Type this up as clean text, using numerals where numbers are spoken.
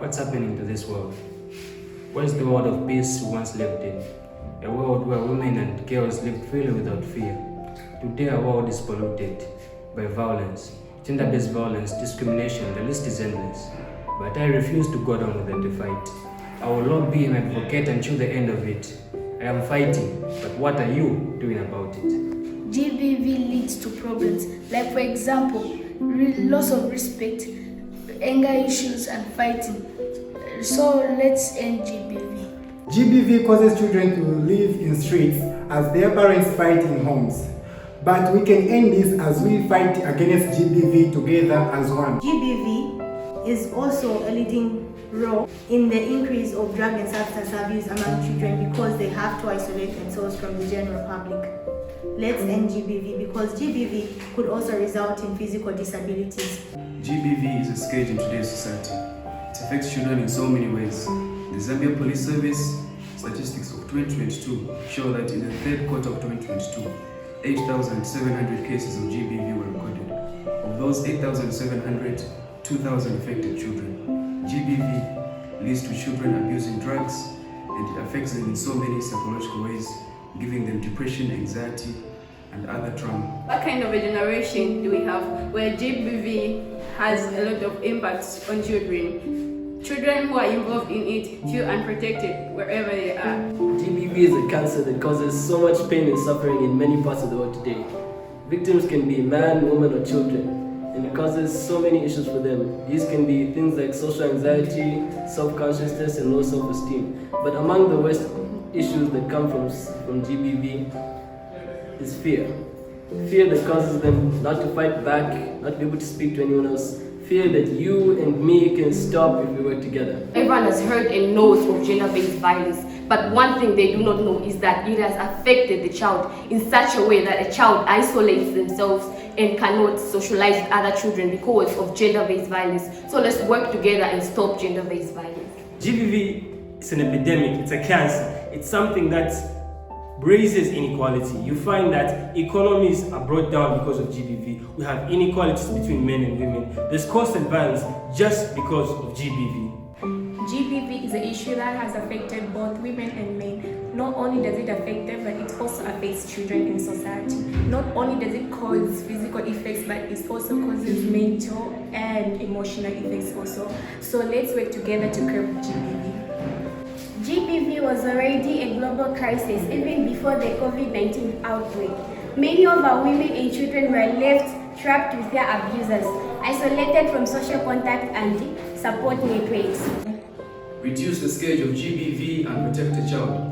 What's happening to this world? Where's the world of peace we once lived in? A world where women and girls lived freely without fear. Today our world is polluted by violence, gender-based violence, discrimination, the list is endless. But I refuse to go down without a fight. I will lobby and advocate until the end of it. I am fighting, but what are you doing about it? GBV leads to problems like, for example, loss of respect, anger issues, and fighting. So let's end GBV. GBV causes children to live in streets as their parents fight in homes. But we can end this as we fight against GBV together as one. GBV is also a leading role in the increase of drug and substance abuse among children because they have to isolate themselves from the general public. Let's end GBV because GBV could also result in physical disabilities. GBV is a scourge in today's society. It affects children in so many ways. The Zambia Police Service statistics of 2022 show that in the third quarter of 2022, 8,700 cases of GBV were recorded. Of those 8,700, 2,000 affected children. GBV leads to children abusing drugs, and it affects them in so many psychological ways, giving them depression, anxiety, and other trauma. What kind of a generation do we have where GBV has a lot of impacts on children? Children who are involved in it feel unprotected wherever they are. GBV is a cancer that causes so much pain and suffering in many parts of the world today. Victims can be man, woman, or children, and it causes so many issues for them. These can be things like social anxiety, self-consciousness, and low self-esteem. But among the worst issues that come from GBV is fear. Fear that causes them not to fight back, not to be able to speak to anyone else. Fear that you and me can stop if we work together. Everyone has heard and knows of gender-based violence, but one thing they do not know is that it has affected the child in such a way that a child isolates themselves and cannot socialize with other children because of gender-based violence. So let's work together and stop gender-based violence. GBV is an epidemic, it's a cancer, it's something that raises inequality. You find that economies are brought down because of GBV. We have inequalities between men and women. There's constant violence just because of GBV. GBV is an issue that has affected both women and men. Not only does it affect them, but it also affects children in society. Not only does it cause physical effects, but it also causes mental and emotional effects also. So let's work together to curb GBV. GBV was already a global crisis even before the COVID-19 outbreak. Many of our women and children were left trapped with their abusers, isolated from social contact and support networks. Reduce the scourge of GBV and protect the child.